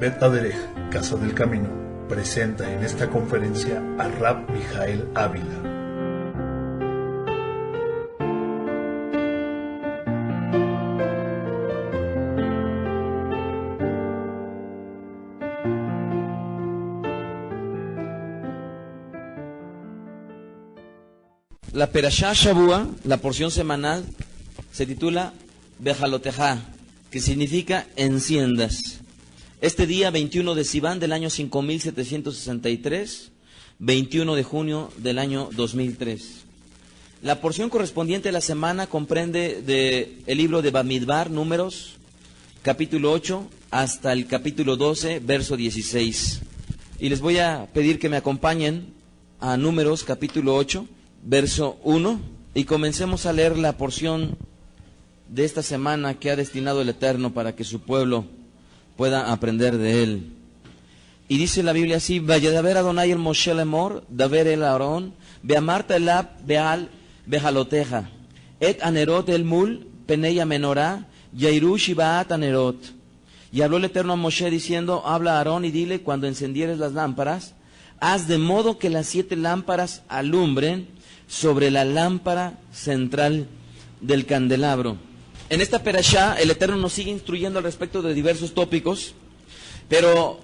Bet Aderech, Casa del Camino, presenta en esta conferencia a Rab Mijael Ávila. La Perashá Shavua, la porción semanal, se titula Bejalotejá, que significa enciendas. Este día 21 de Sivan del año 5763, 21 de junio del año 2003. La porción correspondiente a la semana comprende el libro de Bamidbar, Números, capítulo 8, hasta el capítulo 12, verso 16. Y les voy a pedir que me acompañen a Números, capítulo 8, verso 1, y comencemos a leer la porción de esta semana que ha destinado el Eterno para que su pueblo pueda aprender de él. Y dice la Biblia así: Vayadaber Adonai el Moshe lemor, daber el Aarón, beamarta elab beal behaloteja, et anerot el mul, peneya menorá, yairu shibaat anerot. Y habló el Eterno a Moshe diciendo: habla a Aarón y dile, cuando encendieres las lámparas, haz de modo que las 7 lámparas alumbren sobre la lámpara central del candelabro. En esta perashá, el Eterno nos sigue instruyendo al respecto de diversos tópicos, pero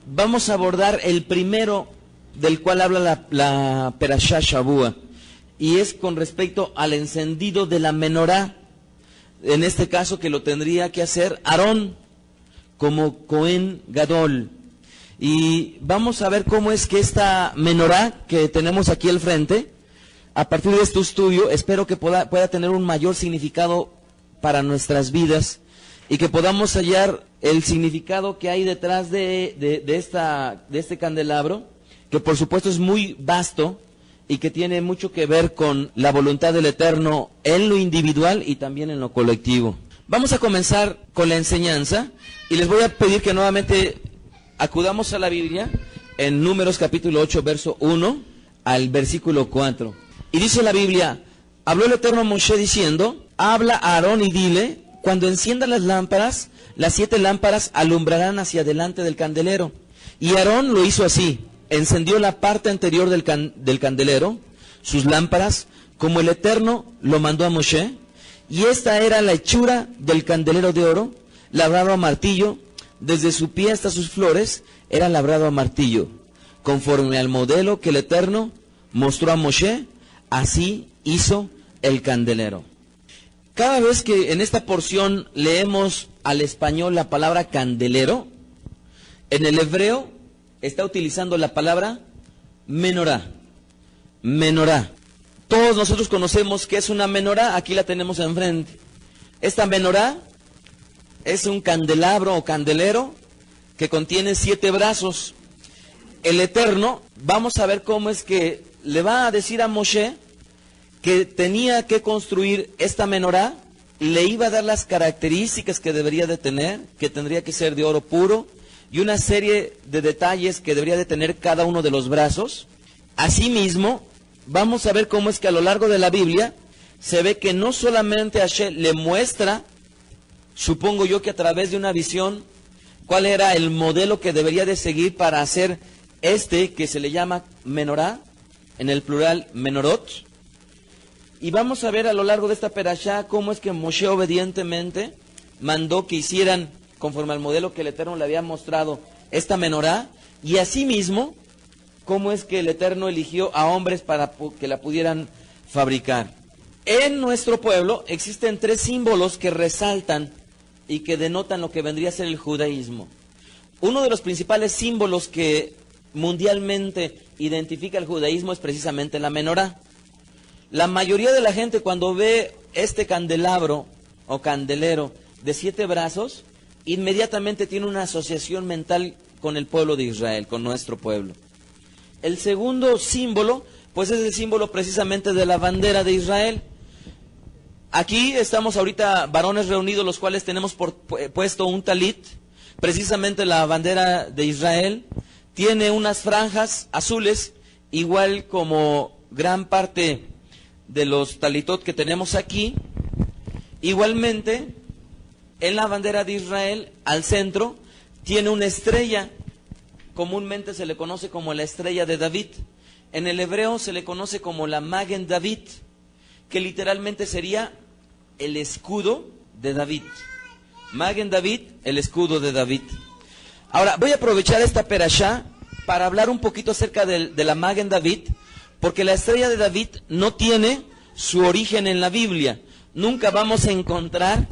vamos a abordar el primero del cual habla la perashá Shavua, y es con respecto al encendido de la menorá, en este caso que lo tendría que hacer Aarón, como Cohen Gadol. Y vamos a ver cómo es que esta menorá que tenemos aquí al frente, a partir de este estudio, espero que pueda tener un mayor significado para nuestras vidas y que podamos hallar el significado que hay detrás de este candelabro, que por supuesto es muy vasto y que tiene mucho que ver con la voluntad del Eterno en lo individual y también en lo colectivo. Vamos a comenzar con la enseñanza y les voy a pedir que nuevamente acudamos a la Biblia en Números capítulo 8, verso 1 al versículo 4. Y dice la Biblia: habló el Eterno a Moshe diciendo: habla a Aarón y dile, cuando enciendan las lámparas, las 7 lámparas alumbrarán hacia adelante del candelero. Y Aarón lo hizo así: encendió la parte anterior del candelero, sus lámparas, como el Eterno lo mandó a Moshe, y esta era la hechura del candelero de oro, labrado a martillo, desde su pie hasta sus flores, era labrado a martillo, conforme al modelo que el Eterno mostró a Moshe. Así hizo el candelero. Cada vez que en esta porción leemos al español la palabra candelero, en el hebreo está utilizando la palabra menorá. Menorá. Todos nosotros conocemos qué es una menorá, aquí la tenemos enfrente. Esta menorá es un candelabro o candelero que contiene 7 brazos. El Eterno, vamos a ver cómo es que le va a decir a Moshe que tenía que construir esta menorá, le iba a dar las características que debería de tener, que tendría que ser de oro puro, y una serie de detalles que debería de tener cada uno de los brazos. Asimismo, vamos a ver cómo es que a lo largo de la Biblia se ve que no solamente Hashem le muestra, supongo yo que a través de una visión, cuál era el modelo que debería de seguir para hacer que se le llama menorá, en el plural menorot. Y vamos a ver a lo largo de esta perashá cómo es que Moshe obedientemente mandó que hicieran, conforme al modelo que el Eterno le había mostrado, esta menorá, y asimismo cómo es que el Eterno eligió a hombres para que la pudieran fabricar. En nuestro pueblo existen 3 símbolos que resaltan y que denotan lo que vendría a ser el judaísmo. Uno de los principales símbolos que mundialmente identifica el judaísmo es precisamente la menorá. La mayoría de la gente, cuando ve este candelabro o candelero de 7 brazos, inmediatamente tiene una asociación mental con el pueblo de Israel, con nuestro pueblo. El segundo símbolo, pues es el símbolo precisamente de la bandera de Israel. Aquí estamos ahorita varones reunidos, los cuales tenemos puesto un talit, precisamente la bandera de Israel. Tiene unas franjas azules, igual como gran parte de los talitot que tenemos aquí. Igualmente, en la bandera de Israel, al centro, tiene una estrella, comúnmente se le conoce como la estrella de David. En el hebreo se le conoce como la Magen David, que literalmente sería el escudo de David. Magen David, el escudo de David. Ahora, voy a aprovechar esta perashá para hablar un poquito acerca de la Magen David, porque la estrella de David no tiene su origen en la Biblia. Nunca vamos a encontrar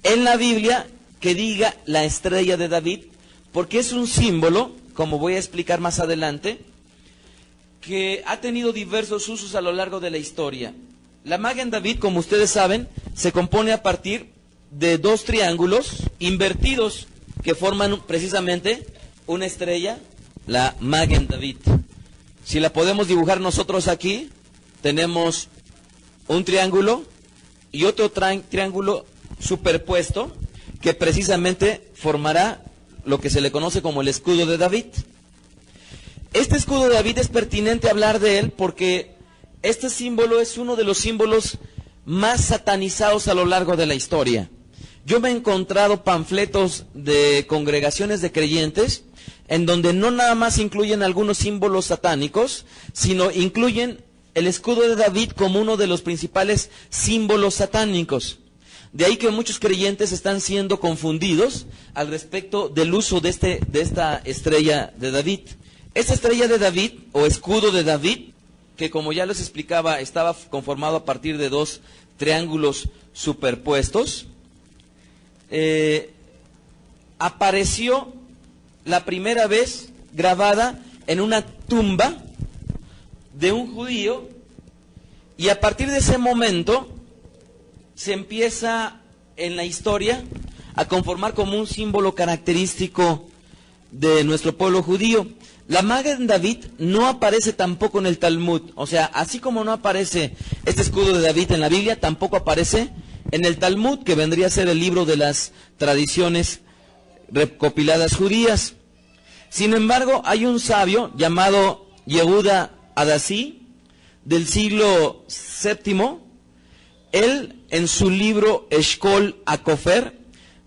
en la Biblia que diga la estrella de David, porque es un símbolo, como voy a explicar más adelante, que ha tenido diversos usos a lo largo de la historia. La Magen David, como ustedes saben, se compone a partir de dos triángulos invertidos que forman precisamente una estrella, la Magen David. Si la podemos dibujar nosotros aquí, tenemos un triángulo y otro triángulo superpuesto que precisamente formará lo que se le conoce como el escudo de David. Este escudo de David es pertinente hablar de él porque este símbolo es uno de los símbolos más satanizados a lo largo de la historia. Yo me he encontrado panfletos de congregaciones de creyentes en donde no nada más incluyen algunos símbolos satánicos, sino incluyen el escudo de David como uno de los principales símbolos satánicos. De ahí que muchos creyentes están siendo confundidos al respecto del uso de esta estrella de David. Esta estrella de David, o escudo de David, que como ya les explicaba, estaba conformado a partir de dos triángulos superpuestos, apareció la primera vez grabada en una tumba de un judío, y a partir de ese momento se empieza en la historia a conformar como un símbolo característico de nuestro pueblo judío. La Magen David no aparece tampoco en el Talmud, o sea, así como no aparece este escudo de David en la Biblia, tampoco aparece en el Talmud, que vendría a ser el libro de las tradiciones recopiladas judías. Sin embargo, hay un sabio llamado Yehuda Hadassi, del siglo VII. Él, en su libro Eshkol Akofer,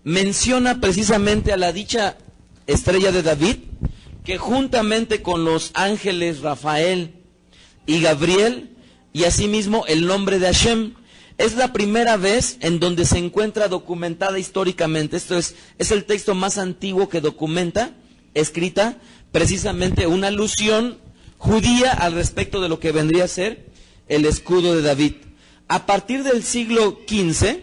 menciona precisamente a la dicha estrella de David, que juntamente con los ángeles Rafael y Gabriel, y asimismo el nombre de Hashem, es la primera vez en donde se encuentra documentada históricamente. Esto es el texto más antiguo que documenta, escrita, precisamente una alusión judía al respecto de lo que vendría a ser el escudo de David. A partir del siglo XV,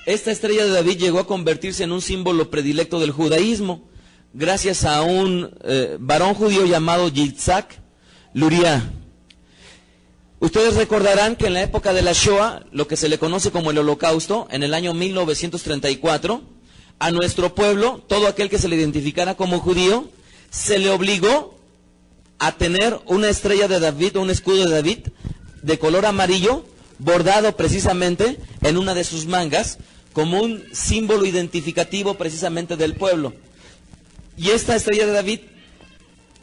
esta estrella de David llegó a convertirse en un símbolo predilecto del judaísmo, gracias a un varón judío llamado Yitzhak Luria. Ustedes recordarán que en la época de la Shoah, lo que se le conoce como el Holocausto, en el año 1934, a nuestro pueblo, todo aquel que se le identificara como judío, se le obligó a tener una estrella de David, o un escudo de David, de color amarillo, bordado precisamente en una de sus mangas, como un símbolo identificativo precisamente del pueblo. Y esta estrella de David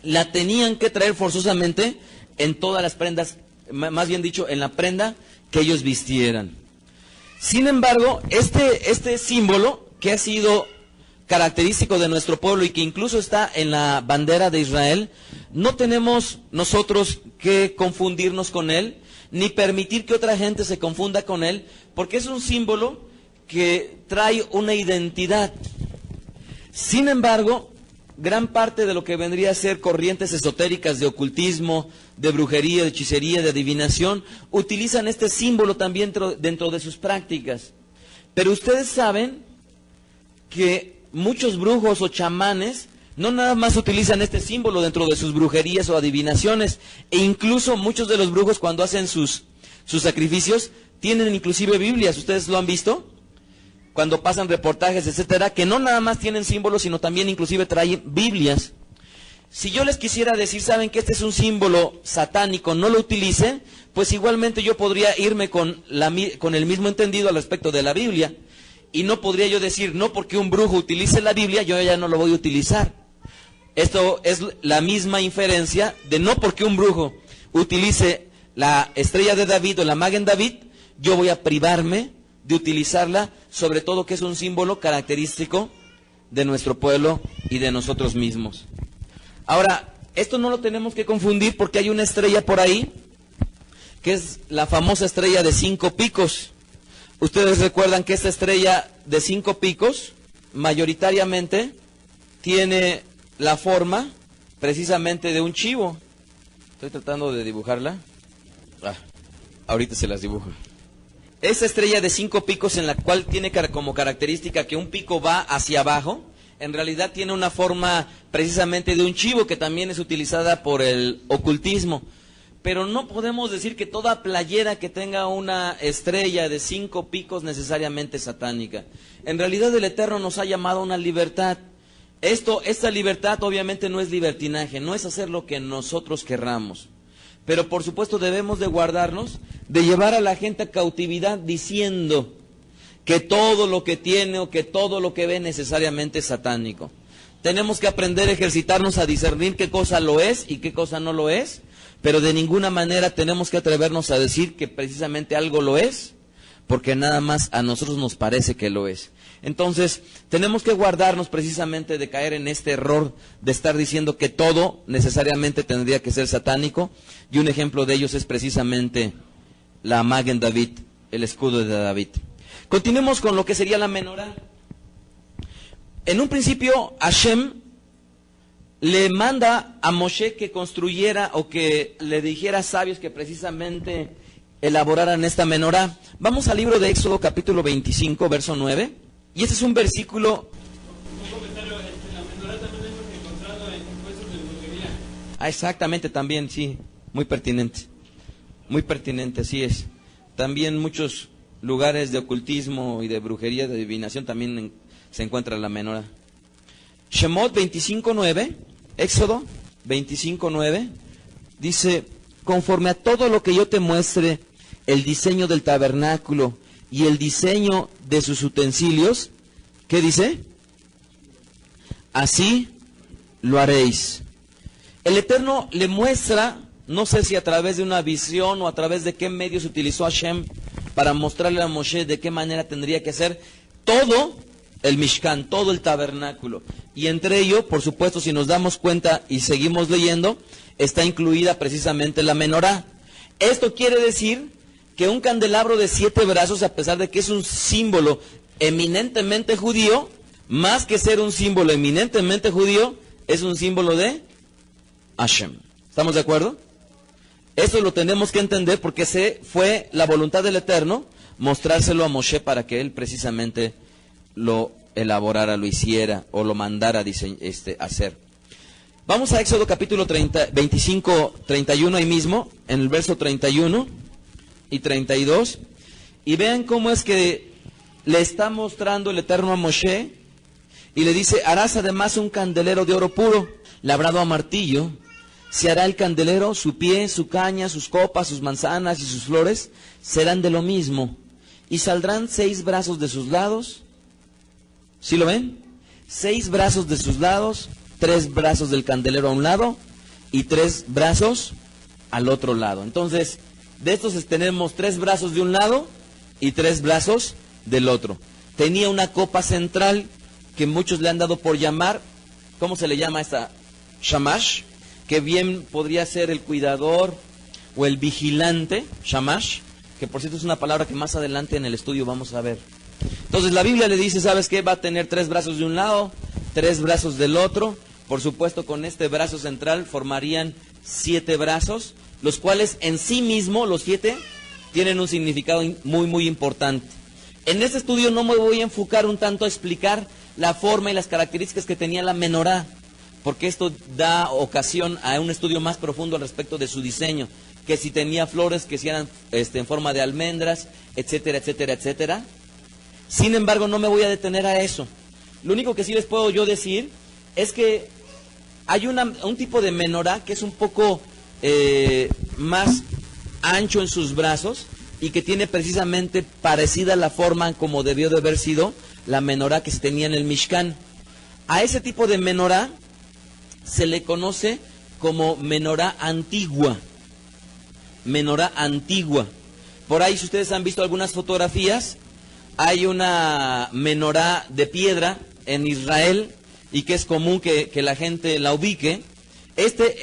la tenían que traer forzosamente en todas las prendas, más bien dicho, en la prenda que ellos vistieran. Sin embargo, este símbolo, que ha sido característico de nuestro pueblo y que incluso está en la bandera de Israel, no tenemos nosotros que confundirnos con él, ni permitir que otra gente se confunda con él, porque es un símbolo que trae una identidad. Sin embargo, gran parte de lo que vendría a ser corrientes esotéricas de ocultismo, de brujería, de hechicería, de adivinación, utilizan este símbolo también dentro de sus prácticas. Pero ustedes saben que muchos brujos o chamanes no nada más utilizan este símbolo dentro de sus brujerías o adivinaciones, e incluso muchos de los brujos, cuando hacen sus sacrificios, tienen inclusive Biblias. ¿Ustedes lo han visto? Cuando pasan reportajes, etcétera, que no nada más tienen símbolos, sino también inclusive traen Biblias. Si yo les quisiera decir, saben que este es un símbolo satánico, no lo utilicen, pues igualmente yo podría irme con el mismo entendido al respecto de la Biblia. Y no podría yo decir, no porque un brujo utilice la Biblia, yo ya no lo voy a utilizar. Esto es la misma inferencia de no porque un brujo utilice la estrella de David o la Magen David, yo voy a privarme de utilizarla, sobre todo que es un símbolo característico de nuestro pueblo y de nosotros mismos. Ahora, esto no lo tenemos que confundir porque hay una estrella por ahí, que es la famosa estrella de 5 picos. Ustedes recuerdan que esta estrella de 5 picos, mayoritariamente, tiene la forma precisamente de un chivo. Estoy tratando de dibujarla. Ahorita se las dibujo. Esa estrella de 5 picos, en la cual tiene como característica que un pico va hacia abajo, en realidad tiene una forma precisamente de un chivo, que también es utilizada por el ocultismo. Pero no podemos decir que toda playera que tenga una estrella de 5 picos necesariamente es satánica. En realidad el Eterno nos ha llamado a una libertad. Esta libertad obviamente no es libertinaje, no es hacer lo que nosotros querramos. Pero por supuesto debemos de guardarnos de llevar a la gente a cautividad diciendo que todo lo que tiene o que todo lo que ve necesariamente es satánico. Tenemos que aprender a ejercitarnos a discernir qué cosa lo es y qué cosa no lo es, pero de ninguna manera tenemos que atrevernos a decir que precisamente algo lo es, porque nada más a nosotros nos parece que lo es. Entonces, tenemos que guardarnos precisamente de caer en este error de estar diciendo que todo necesariamente tendría que ser satánico, y un ejemplo de ellos es precisamente la Magen David, el escudo de David. Continuemos con lo que sería la menorá. En un principio, Hashem le manda a Moshe que construyera o que le dijera a sabios que precisamente elaboraran esta menorá. Vamos al libro de Éxodo capítulo 25, verso 9. Y este es un versículo... Un comentario, la menorá también hemos encontrado en puestos de brujería. Exactamente, también, sí, muy pertinente, así es. También muchos lugares de ocultismo y de brujería, de adivinación, también se encuentra la menorá. Shemot 25:9, Éxodo 25:9, dice: conforme a todo lo que yo te muestre, el diseño del tabernáculo y el diseño de sus utensilios, ¿qué dice? Así lo haréis. El Eterno le muestra, no sé si a través de una visión o a través de qué medios utilizó Hashem para mostrarle a Moshe de qué manera tendría que hacer todo el Mishkan, todo el tabernáculo. Y entre ello, por supuesto, si nos damos cuenta y seguimos leyendo, está incluida precisamente la menorá. Esto quiere decir que un candelabro de 7 brazos, a pesar de que es un símbolo eminentemente judío, más que ser un símbolo eminentemente judío, es un símbolo de Hashem. ¿Estamos de acuerdo? Eso lo tenemos que entender porque fue la voluntad del Eterno mostrárselo a Moshe para que él precisamente lo elaborara, lo hiciera o lo mandara a hacer. Vamos a Éxodo capítulo 25, 31, ahí mismo, en el verso 31 y 32, y vean cómo es que le está mostrando el Eterno a Moshe, y le dice: harás además un candelero de oro puro, labrado a martillo. Se hará el candelero, su pie, su caña, sus copas, sus manzanas y sus flores serán de lo mismo, y saldrán 6 brazos de sus lados. ¿Sí lo ven? 6 brazos de sus lados, 3 brazos del candelero a un lado y 3 brazos al otro lado. Entonces, de estos tenemos 3 brazos de un lado y 3 brazos del otro. Tenía una copa central que muchos le han dado por llamar, ¿cómo se le llama esta? Shamash, que bien podría ser el cuidador o el vigilante, Shamash, que por cierto es una palabra que más adelante en el estudio vamos a ver. Entonces la Biblia le dice, ¿sabes qué? Va a tener 3 brazos de un lado, 3 brazos del otro. Por supuesto, con este brazo central formarían 7 brazos, los cuales en sí mismo, los 7, tienen un significado muy, muy importante. En este estudio no me voy a enfocar un tanto a explicar la forma y las características que tenía la menorá, porque esto da ocasión a un estudio más profundo al respecto de su diseño, que si tenía flores, que si eran en forma de almendras, etcétera, etcétera, etcétera. Sin embargo, no me voy a detener a eso. Lo único que sí les puedo yo decir es que hay un tipo de menorá que es un poco más ancho en sus brazos y que tiene precisamente parecida la forma como debió de haber sido la menorá que se tenía en el Mishkan. A ese tipo de menorá se le conoce como menorá antigua. Menorá antigua. Por ahí, si ustedes han visto algunas fotografías, hay una menorá de piedra en Israel y que es común que la gente la ubique.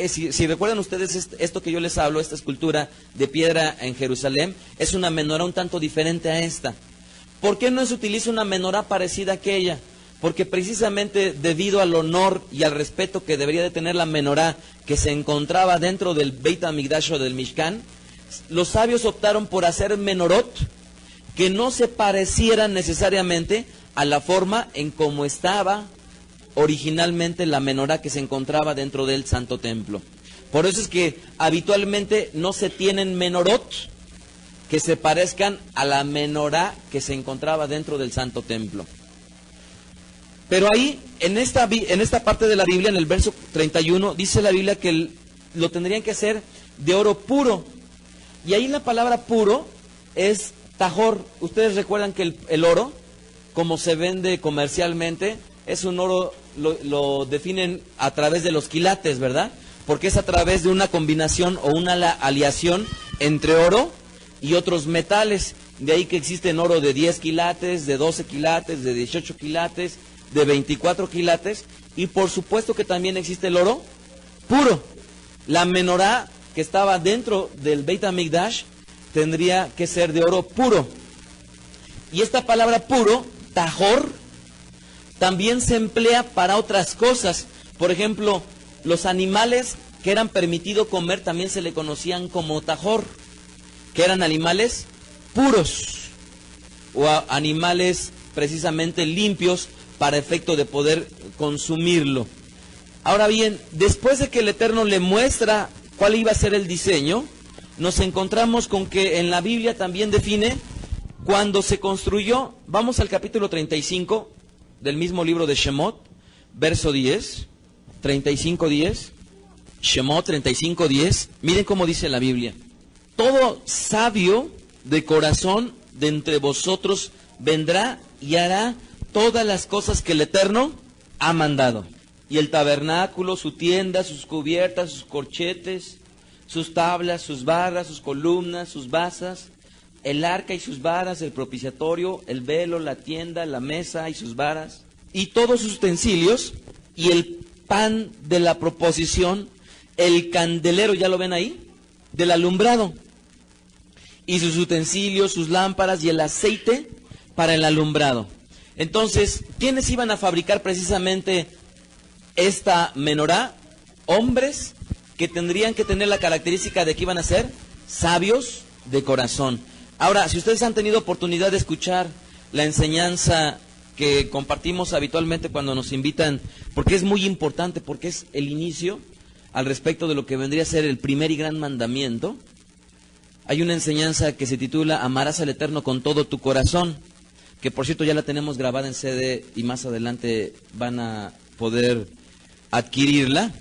Si recuerdan ustedes esto que yo les hablo, esta escultura de piedra en Jerusalén, es una menorá un tanto diferente a esta. ¿Por qué no se utiliza una menorá parecida a aquella? Porque precisamente debido al honor y al respeto que debería de tener la menorá que se encontraba dentro del Beit HaMikdash o del Mishkan, los sabios optaron por hacer menorot que no se parecieran necesariamente a la forma en cómo estaba originalmente la menorá que se encontraba dentro del Santo Templo. Por eso es que habitualmente no se tienen menorot que se parezcan a la menorá que se encontraba dentro del Santo Templo. Pero ahí, en esta parte de la Biblia, en el verso 31, dice la Biblia que lo tendrían que hacer de oro puro. Y ahí la palabra puro es tajor. Ustedes recuerdan que el oro, como se vende comercialmente, es un oro, lo definen a través de los quilates, ¿verdad? Porque es a través de una combinación o una aleación entre oro y otros metales. De ahí que existen oro de 10 quilates, de 12 quilates, de 18 quilates, de 24 quilates, y por supuesto que también existe el oro puro. La menorá que estaba dentro del Beit HaMikdash tendría que ser de oro puro. Y esta palabra puro, tajor, también se emplea para otras cosas. Por ejemplo, los animales que eran permitido comer también se le conocían como tajor, que eran animales puros o animales precisamente limpios para efecto de poder consumirlo. Ahora bien, después de que el Eterno le muestra cuál iba a ser el diseño, nos encontramos con que en la Biblia también define cuando se construyó. Vamos al capítulo 35 del mismo libro de Shemot, verso 10, 35:10, Shemot 35:10. Miren cómo dice la Biblia: todo sabio de corazón de entre vosotros vendrá y hará todas las cosas que el Eterno ha mandado. Y el tabernáculo, su tienda, sus cubiertas, sus corchetes, sus tablas, sus barras, sus columnas, sus basas, el arca y sus varas, el propiciatorio, el velo, la tienda, la mesa y sus varas, y todos sus utensilios, y el pan de la proposición, el candelero, ¿ya lo ven ahí?, del alumbrado, y sus utensilios, sus lámparas y el aceite para el alumbrado. Entonces, ¿quiénes iban a fabricar precisamente esta menorá? Hombres que tendrían que tener la característica de que iban a ser sabios de corazón. Ahora, si ustedes han tenido oportunidad de escuchar la enseñanza que compartimos habitualmente cuando nos invitan, porque es muy importante, porque es el inicio al respecto de lo que vendría a ser el primer y gran mandamiento, hay una enseñanza que se titula Amarás al Eterno con todo tu corazón, que por cierto ya la tenemos grabada en CD y más adelante van a poder adquirirla.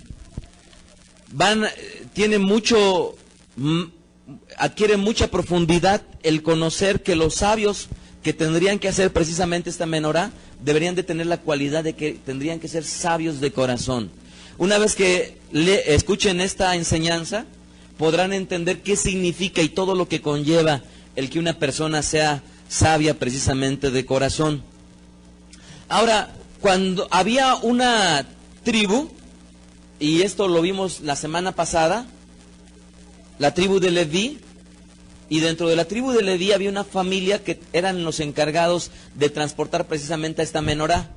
Adquiere mucha profundidad el conocer que los sabios que tendrían que hacer precisamente esta menorá deberían de tener la cualidad de que tendrían que ser sabios de corazón. Una vez que escuchen esta enseñanza, podrán entender qué significa y todo lo que conlleva el que una persona sea sabia precisamente de corazón. Ahora, cuando había una tribu, y esto lo vimos la semana pasada, la tribu de Leví, y dentro de la tribu de Leví había una familia que eran los encargados de transportar precisamente a esta menorá.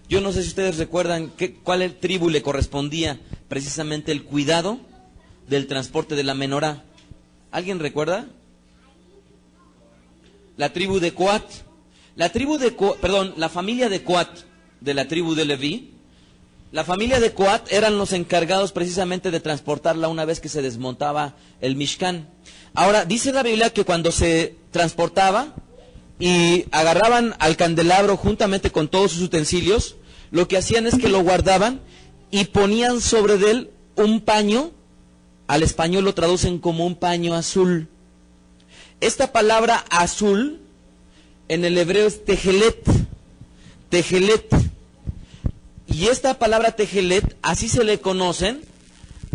Yo no sé si ustedes recuerdan cuál tribu le correspondía precisamente el cuidado del transporte de la menorá. ¿Alguien recuerda? La tribu de Coat. La familia de Coat de la tribu de Leví. La familia de Coat eran los encargados precisamente de transportarla una vez que se desmontaba el Mishkan. Ahora, dice la Biblia que cuando se transportaba y agarraban al candelabro juntamente con todos sus utensilios, lo que hacían es que lo guardaban y ponían sobre él un paño. Al español lo traducen como un paño azul. Esta palabra azul en el hebreo es tejelet. Tejelet. Y esta palabra tejelet, así se le conocen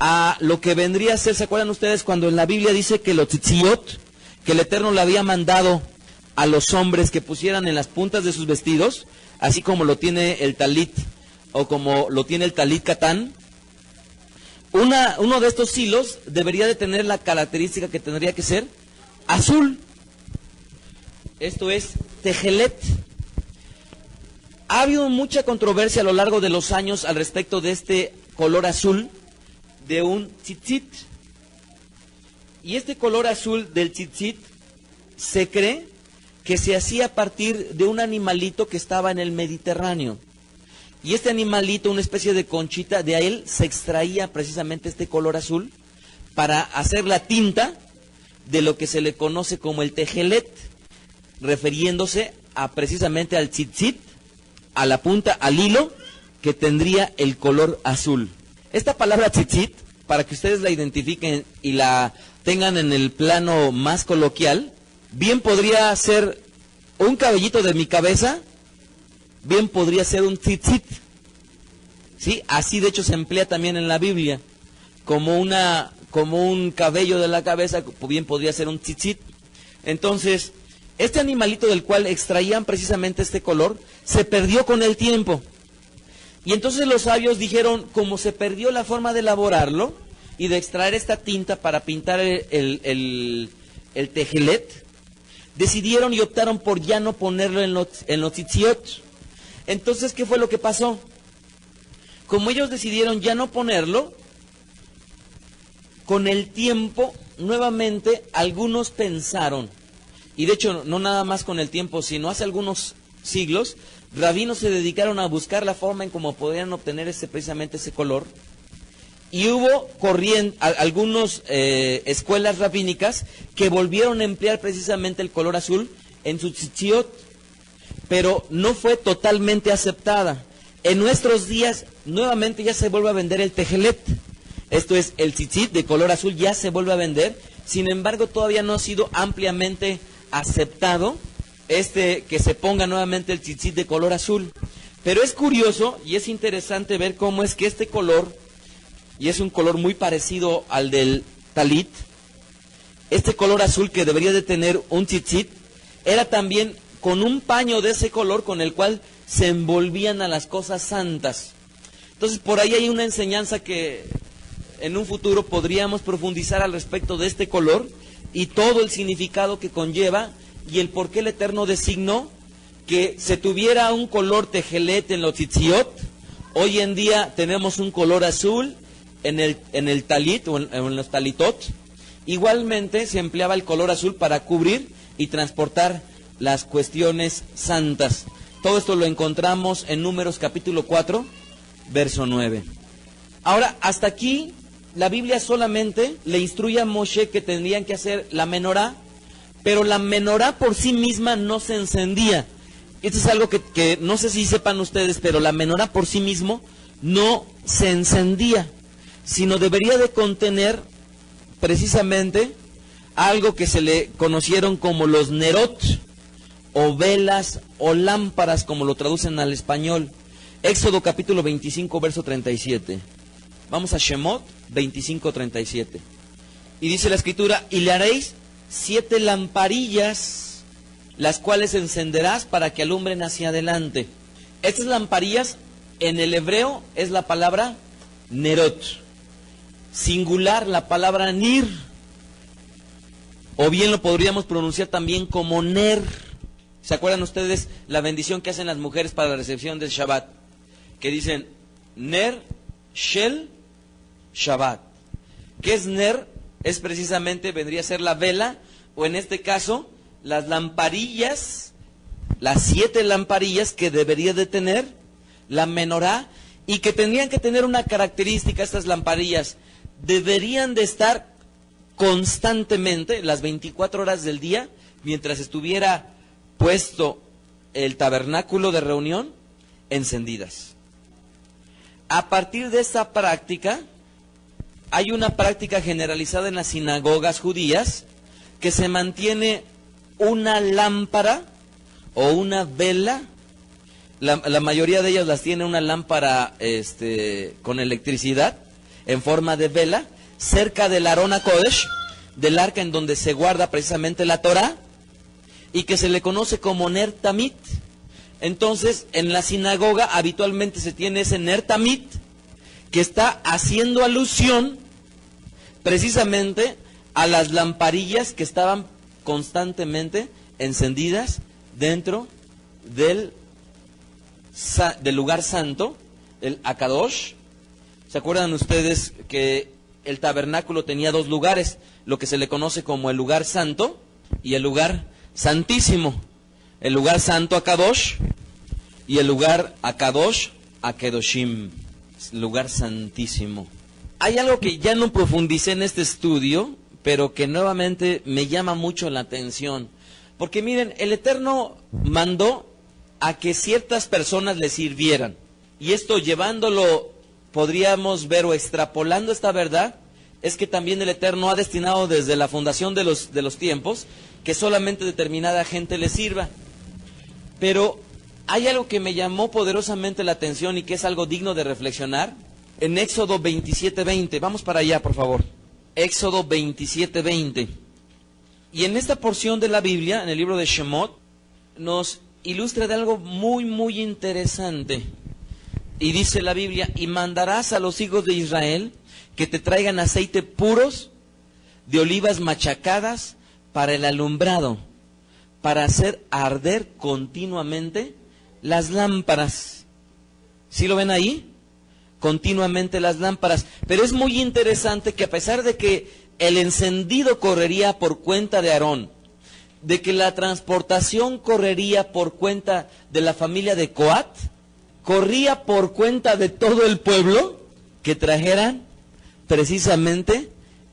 a lo que vendría a ser, ¿se acuerdan ustedes cuando en la Biblia dice que los tzitziot, que el Eterno le había mandado a los hombres que pusieran en las puntas de sus vestidos, así como lo tiene el talit o como lo tiene el talit catán. Uno de estos hilos debería de tener la característica que tendría que ser azul. Esto es tejelet. Ha habido mucha controversia a lo largo de los años al respecto de este color azul de un tzitzit. Y este color azul del tzitzit se cree que se hacía a partir de un animalito que estaba en el Mediterráneo. Y este animalito, una especie de conchita, de él se extraía precisamente este color azul para hacer la tinta de lo que se le conoce como el tejelet, refiriéndose a precisamente al tzitzit, a la punta, al hilo que tendría el color azul. Esta palabra tzitzit, para que ustedes la identifiquen y la tengan en el plano más coloquial, bien podría ser un cabellito de mi cabeza, bien podría ser un tzitzit. ¿Sí? Así de hecho se emplea también en la Biblia, como un cabello de la cabeza, bien podría ser un tzitzit. Entonces, este animalito del cual extraían precisamente este color, se perdió con el tiempo. Y entonces los sabios dijeron, como se perdió la forma de elaborarlo y de extraer esta tinta para pintar el tejelet, decidieron y optaron por ya no ponerlo en los tzitziot. Entonces, ¿qué fue lo que pasó? Como ellos decidieron ya no ponerlo, con el tiempo, nuevamente, algunos pensaron, y de hecho, no nada más con el tiempo, sino hace algunos siglos, rabinos se dedicaron a buscar la forma en cómo podían obtener precisamente ese color, y hubo algunas escuelas rabínicas que volvieron a emplear precisamente el color azul en sus tzitziot, pero no fue totalmente aceptada. En nuestros días, nuevamente ya se vuelve a vender el tejelet. Esto es, el tzitzit de color azul ya se vuelve a vender. Sin embargo, todavía no ha sido ampliamente aceptado que se ponga nuevamente el tzitzit de color azul. Pero es curioso y es interesante ver cómo es que este color, y es un color muy parecido al del talit, este color azul que debería de tener un tzitzit, era también con un paño de ese color con el cual se envolvían a las cosas santas. Entonces, por ahí hay una enseñanza que en un futuro podríamos profundizar al respecto de este color y todo el significado que conlleva y el por qué el Eterno designó que se tuviera un color tejelet en los tzitziot. Hoy en día tenemos un color azul en el talit o en los talitot. Igualmente se empleaba el color azul para cubrir y transportar las cuestiones santas. Todo esto lo encontramos en Números capítulo 4, verso 9. Ahora, hasta aquí, la Biblia solamente le instruye a Moshe que tendrían que hacer la menorá, pero la menorá por sí misma no se encendía. Esto es algo que no sé si sepan ustedes, pero la menorá por sí mismo no se encendía, sino debería de contener precisamente algo que se le conocieron como los nerot, o velas o lámparas, como lo traducen al español. Éxodo capítulo 25, verso 37. Vamos a Shemot 25, 37. Y dice la escritura, y le haréis 7 lamparillas, las cuales encenderás para que alumbren hacia adelante. Estas lamparillas, en el hebreo, es la palabra nerot. Singular, la palabra nir. O bien lo podríamos pronunciar también como ner. ¿Se acuerdan ustedes la bendición que hacen las mujeres para la recepción del Shabbat? Que dicen, Ner Shel Shabbat. ¿Qué es Ner? Es precisamente, vendría a ser la vela, o en este caso, las lamparillas, las 7 lamparillas que debería de tener la menorá, y que tendrían que tener una característica estas lamparillas. Deberían de estar constantemente, las 24 horas del día, mientras estuviera puesto el tabernáculo de reunión, encendidas. A partir de esta práctica, hay una práctica generalizada en las sinagogas judías, que se mantiene una lámpara o una vela. La mayoría de ellas las tiene una lámpara con electricidad, en forma de vela, cerca del Arón HaKodesh, del arca en donde se guarda precisamente la Torah. y que se le conoce como Ner Tamid. Entonces, en la sinagoga habitualmente se tiene ese Ner Tamid que está haciendo alusión precisamente a las lamparillas que estaban constantemente encendidas dentro del lugar santo, el Akadosh. ¿Se acuerdan ustedes que el tabernáculo tenía dos lugares? Lo que se le conoce como el lugar santo y el lugar santísimo. El lugar santo Akadosh y el lugar Akadosh Akedoshim, lugar santísimo. Hay algo que ya no profundicé en este estudio, pero que nuevamente me llama mucho la atención. Porque miren, el Eterno mandó a que ciertas personas le sirvieran. Y esto llevándolo, podríamos ver o extrapolando esta verdad, es que también el Eterno ha destinado desde la fundación de los tiempos que solamente determinada gente le sirva. Pero hay algo que me llamó poderosamente la atención y que es algo digno de reflexionar. En Éxodo 27:20, vamos para allá por favor. Éxodo 27:20. Y en esta porción de la Biblia, en el libro de Shemot, nos ilustra de algo muy, muy interesante. Y dice la Biblia, y mandarás a los hijos de Israel que te traigan aceite puros de olivas machacadas para el alumbrado, para hacer arder continuamente las lámparas. ¿Sí lo ven ahí? Continuamente las lámparas. Pero es muy interesante que a pesar de que el encendido correría por cuenta de Aarón, de que la transportación correría por cuenta de la familia de Coat, corría por cuenta de todo el pueblo, que trajeran precisamente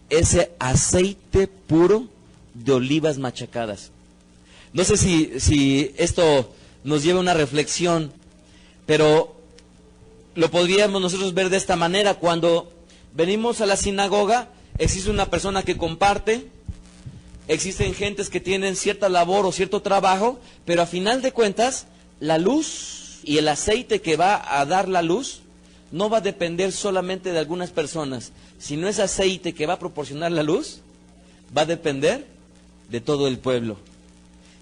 ese aceite puro de olivas machacadas. No sé si esto nos lleva a una reflexión, pero lo podríamos nosotros ver de esta manera. Cuando venimos a la sinagoga, existe una persona que comparte, existen gentes que tienen cierta labor o cierto trabajo, pero a final de cuentas, la luz y el aceite que va a dar la luz no va a depender solamente de algunas personas, sino ese aceite que va a proporcionar la luz va a depender de todo el pueblo.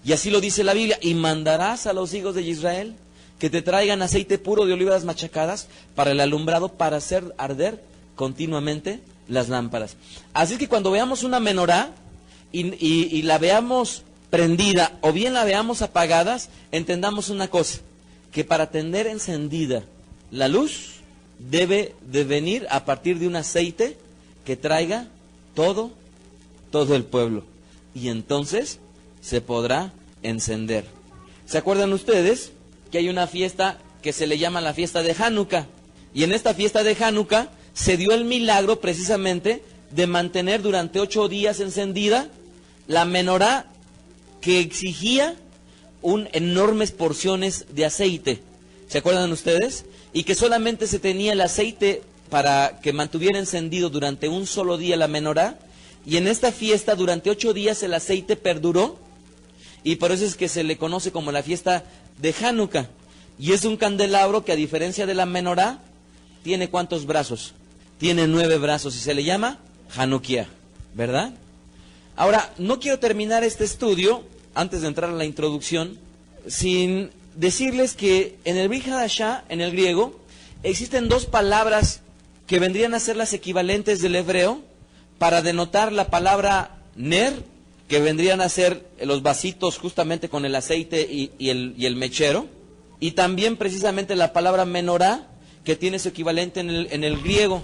Y así lo dice la Biblia, y mandarás a los hijos de Israel que te traigan aceite puro de olivas machacadas para el alumbrado, para hacer arder continuamente las lámparas. Así que cuando veamos una menorá y la veamos prendida o bien la veamos apagadas, entendamos una cosa, que para tener encendida la luz debe de venir a partir de un aceite que traiga todo el pueblo, y entonces se podrá encender. ¿Se acuerdan ustedes que hay una fiesta que se le llama la fiesta de Hanukkah? Y en esta fiesta de Hanukkah se dio el milagro precisamente de mantener durante 8 días encendida la menorá, que exigía enormes porciones de aceite. ¿Se acuerdan ustedes? Y que solamente se tenía el aceite para que mantuviera encendido durante un solo día la menorá. Y en esta fiesta durante 8 días el aceite perduró, y por eso es que se le conoce como la fiesta de Hanukkah. Y es un candelabro que, a diferencia de la menorá, tiene ¿cuántos brazos? Tiene 9 brazos y se le llama Hanukkah, ¿verdad? Ahora, no quiero terminar este estudio, antes de entrar a la introducción, sin decirles que en el Brit Hadashah, en el griego, existen 2 palabras que vendrían a ser las equivalentes del hebreo para denotar la palabra ner, que vendrían a ser los vasitos justamente con el aceite y el mechero, y también precisamente la palabra menorá, que tiene su equivalente en el griego.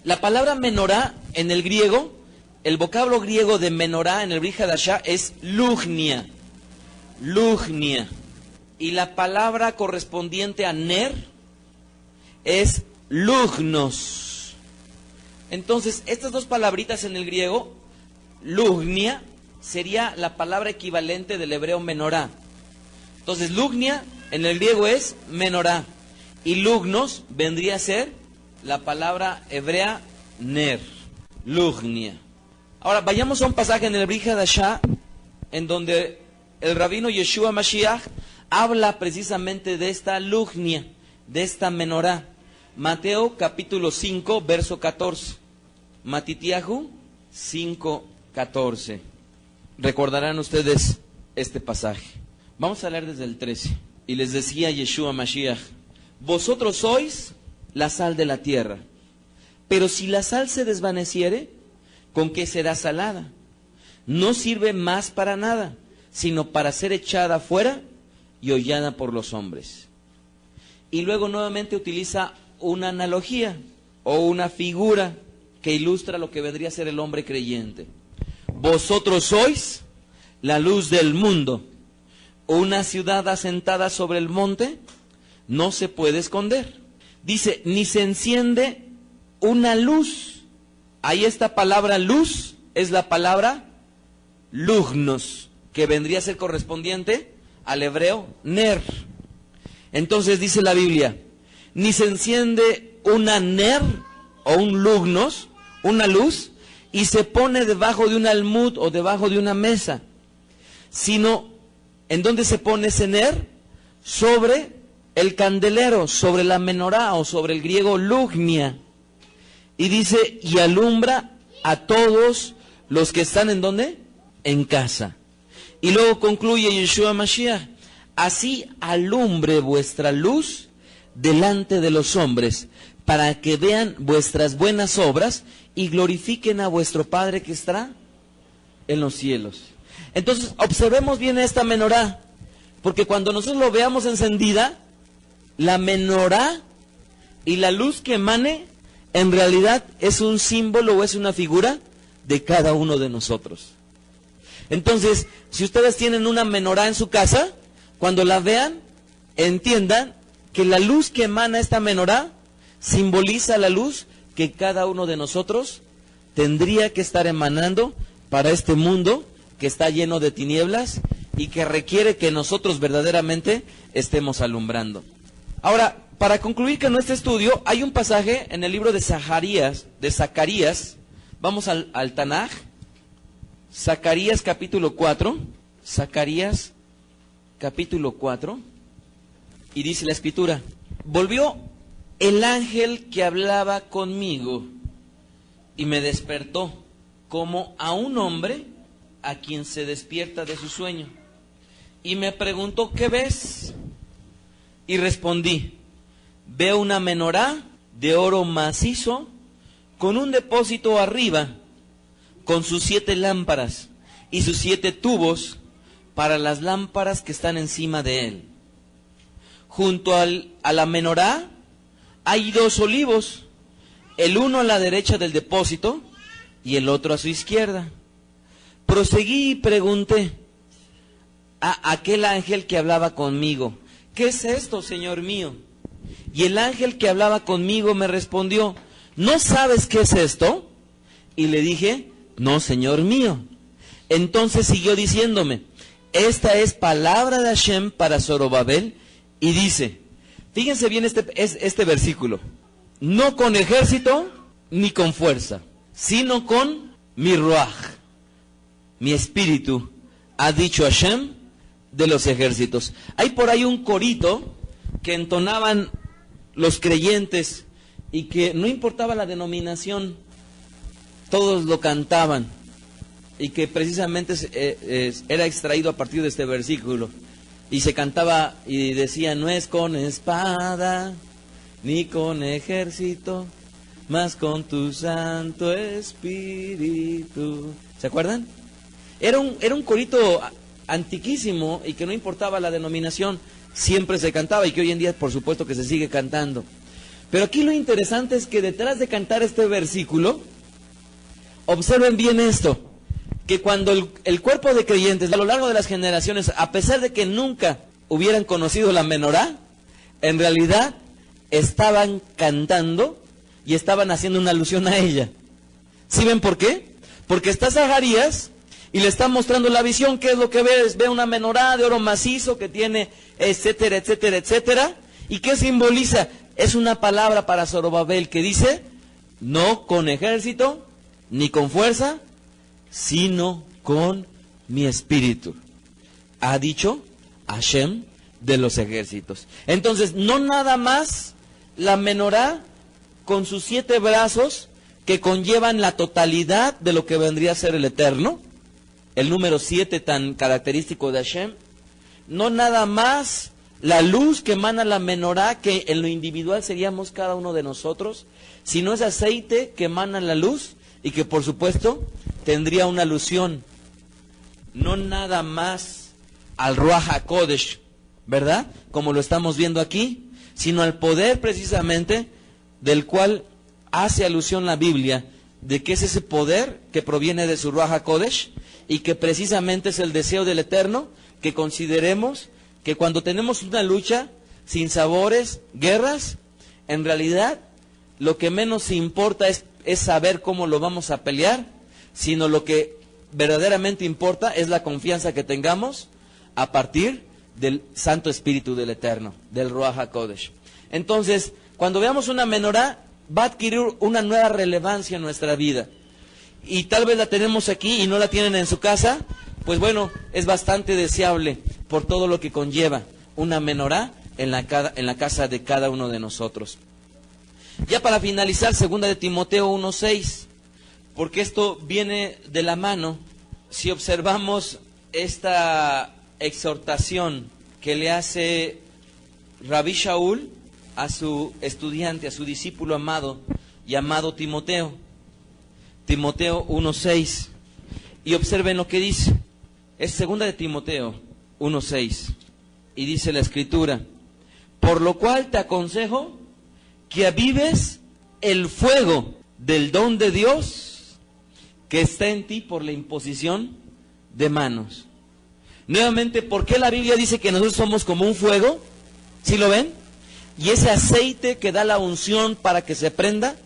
La palabra menorá en el griego, el vocablo griego de menorá en el Brit Hadashah es lugnia, lugnia, y la palabra correspondiente a ner es lugnos. Entonces, estas 2 palabritas en el griego, lugnia, sería la palabra equivalente del hebreo menorá. Entonces, lugnia en el griego es menorá, y lugnos vendría a ser la palabra hebrea ner, lugnia. Ahora, vayamos a un pasaje en el Brit Hadashah, en donde el rabino Yeshua Mashiach habla precisamente de esta lugnia, de esta menorá. Mateo capítulo 5, verso 14. Matitiahu 5, 14. Recordarán ustedes este pasaje. Vamos a leer desde el 13. Y les decía Yeshua Mashiach: vosotros sois la sal de la tierra, pero si la sal se desvaneciere, ¿con qué será salada? No sirve más para nada, sino para ser echada fuera y hollada por los hombres. Y luego nuevamente utiliza una analogía o una figura que ilustra lo que vendría a ser el hombre creyente. Vosotros sois la luz del mundo. Una ciudad asentada sobre el monte no se puede esconder. Dice, ni se enciende una luz. Ahí esta palabra luz es la palabra lugnos, que vendría a ser correspondiente al hebreo ner. Entonces dice la Biblia, ni se enciende una ner o un lugnos, una luz, y se pone debajo de un almud o debajo de una mesa, sino, ¿en dónde se pone ese ner? Sobre el candelero, sobre la menorá o sobre el griego lugnia. Y dice, y alumbra a todos los que están ¿en dónde? En casa. Y luego concluye Yeshua Mashiach: así alumbre vuestra luz delante de los hombres, para que vean vuestras buenas obras y glorifiquen a vuestro Padre que está en los cielos. Entonces, observemos bien esta menorá, porque cuando nosotros lo veamos encendida, la menorá y la luz que emane, en realidad es un símbolo o es una figura de cada uno de nosotros. Entonces, si ustedes tienen una menorá en su casa, cuando la vean, entiendan que la luz que emana esta menorá simboliza la luz que cada uno de nosotros tendría que estar emanando para este mundo que está lleno de tinieblas y que requiere que nosotros verdaderamente estemos alumbrando. Ahora, para concluir con nuestro estudio, hay un pasaje en el libro de Zacarías, vamos al Tanaj, Zacarías capítulo 4, Zacarías capítulo 4, y dice la escritura: volvió el ángel que hablaba conmigo y me despertó como a un hombre a quien se despierta de su sueño, y me preguntó: ¿qué ves? Y respondí: veo una menorá de oro macizo con un depósito arriba, con sus 7 lámparas y sus 7 tubos para las lámparas que están encima de él. Junto a la menorá hay 2 olivos, el uno a la derecha del depósito y el otro a su izquierda. Proseguí y pregunté a aquel ángel que hablaba conmigo: ¿qué es esto, Señor mío? Y el ángel que hablaba conmigo me respondió: ¿no sabes qué es esto? Y le dije: no, Señor mío. Entonces siguió diciéndome: esta es palabra de Hashem para Zorobabel, y dice, fíjense bien este versículo: no con ejército ni con fuerza, sino con mi ruaj, mi espíritu, ha dicho Hashem de los ejércitos. Hay por ahí un corito que entonaban los creyentes y que no importaba la denominación, todos lo cantaban, y que precisamente era extraído a partir de este versículo, y se cantaba y decía: no es con espada ni con ejército, mas con tu Santo Espíritu. ¿Se acuerdan? Era un corito antiquísimo y que no importaba la denominación, siempre se cantaba, y que hoy en día por supuesto que se sigue cantando. Pero aquí lo interesante es que detrás de cantar este versículo, observen bien esto, que cuando el cuerpo de creyentes a lo largo de las generaciones, a pesar de que nunca hubieran conocido la menorá, en realidad estaban cantando y estaban haciendo una alusión a ella. ¿Sí ven por qué? Porque está Zacarías y le está mostrando la visión. ¿Qué es lo que ve? Ve una menorá de oro macizo que tiene etcétera, etcétera, etcétera. ¿Y qué simboliza? Es una palabra para Zorobabel que dice: no con ejército ni con fuerza, sino con mi espíritu, ha dicho Hashem de los ejércitos. Entonces, no nada más la menorá con sus 7 brazos que conllevan la totalidad de lo que vendría a ser el eterno, el número 7 tan característico de Hashem, no nada más la luz que emana la menorá, que en lo individual seríamos cada uno de nosotros, sino ese aceite que emana la luz y que por supuesto tendría una alusión, no nada más al Ruach HaKodesh, ¿verdad? Como lo estamos viendo aquí, sino al poder precisamente del cual hace alusión la Biblia, de que es ese poder que proviene de su Ruach HaKodesh y que precisamente es el deseo del Eterno, que consideremos que cuando tenemos una lucha sin sabores, guerras, en realidad lo que menos importa es saber cómo lo vamos a pelear, sino lo que verdaderamente importa es la confianza que tengamos a partir del Santo Espíritu del Eterno, del Ruach HaKodesh. Entonces, cuando veamos una menorá, va a adquirir una nueva relevancia en nuestra vida. Y tal vez la tenemos aquí y no la tienen en su casa, pues bueno, es bastante deseable por todo lo que conlleva una menorá en la casa de cada uno de nosotros. Ya para finalizar, 2 de Timoteo 1:6, porque esto viene de la mano. Si observamos esta exhortación que le hace Rabí Shaul a su estudiante, a su discípulo amado, llamado Timoteo. Timoteo 1:6. Y observen lo que dice. Es 2 de Timoteo 1:6. Y dice la Escritura: por lo cual te aconsejo que avives el fuego del don de Dios que está en ti por la imposición de manos. Nuevamente, ¿por qué la Biblia dice que nosotros somos como un fuego? ¿Sí lo ven? Y ese aceite que da la unción para que se prenda,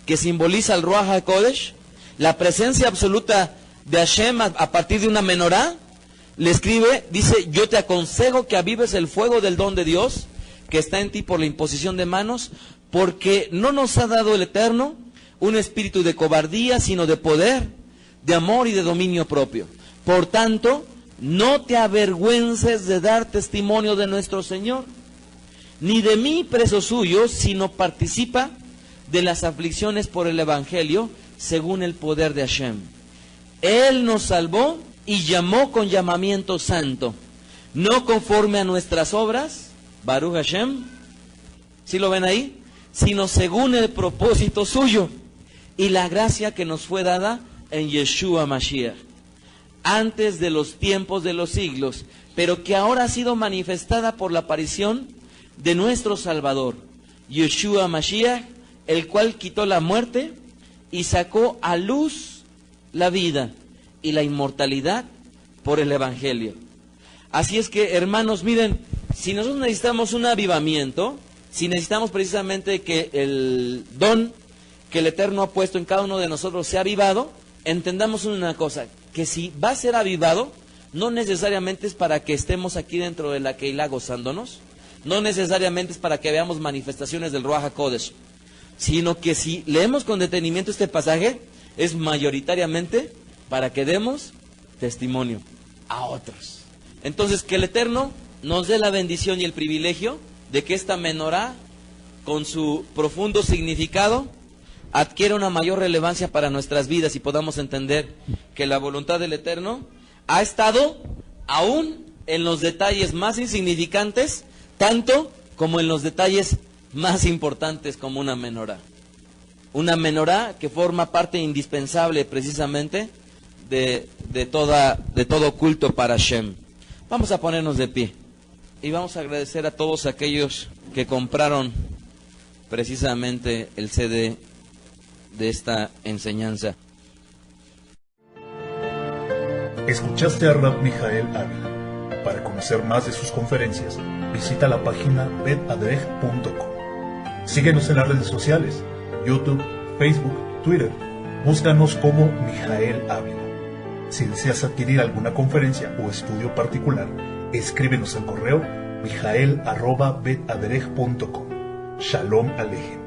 que simboliza el Ruach HaKodesh, la presencia absoluta de Hashem a partir de una menorá, le escribe, dice: yo te aconsejo que avives el fuego del don de Dios que está en ti por la imposición de manos, porque no nos ha dado el Eterno un espíritu de cobardía, sino de poder, de amor y de dominio propio. Por tanto, no te avergüences de dar testimonio de nuestro Señor, ni de mí preso suyo, sino participa de las aflicciones por el Evangelio, según el poder de Hashem. Él nos salvó y llamó con llamamiento santo, no conforme a nuestras obras, Baruch Hashem, ¿sí lo ven ahí? Sino según el propósito suyo y la gracia que nos fue dada en Yeshua Mashiach, antes de los tiempos de los siglos, pero que ahora ha sido manifestada por la aparición de nuestro Salvador, Yeshua Mashiach, el cual quitó la muerte y sacó a luz la vida y la inmortalidad por el Evangelio. Así es que, hermanos, miren, si nosotros necesitamos un avivamiento, si necesitamos precisamente que el don que el Eterno ha puesto en cada uno de nosotros sea avivado, entendamos una cosa, que si va a ser avivado, no necesariamente es para que estemos aquí dentro de la Keilah gozándonos, no necesariamente es para que veamos manifestaciones del Ruach HaKodesh, sino que si leemos con detenimiento este pasaje, es mayoritariamente para que demos testimonio a otros. Entonces, que el Eterno nos dé la bendición y el privilegio de que esta menorá, con su profundo significado, adquiera una mayor relevancia para nuestras vidas y podamos entender que la voluntad del Eterno ha estado aún en los detalles más insignificantes, tanto como en los detalles más importantes, como una menorá. Una menorá que forma parte indispensable precisamente de todo culto para Hashem. Vamos a ponernos de pie y vamos a agradecer a todos aquellos que compraron precisamente el CD de esta enseñanza. Escuchaste a Rab Mijael Ávila. Para conocer más de sus conferencias, visita la página betadrej.com. Síguenos en las redes sociales, YouTube, Facebook, Twitter. Búscanos como Mijael Ávila. Si deseas adquirir alguna conferencia o estudio particular, escríbenos al correo mijael@betadrej.com. Shalom Alejem.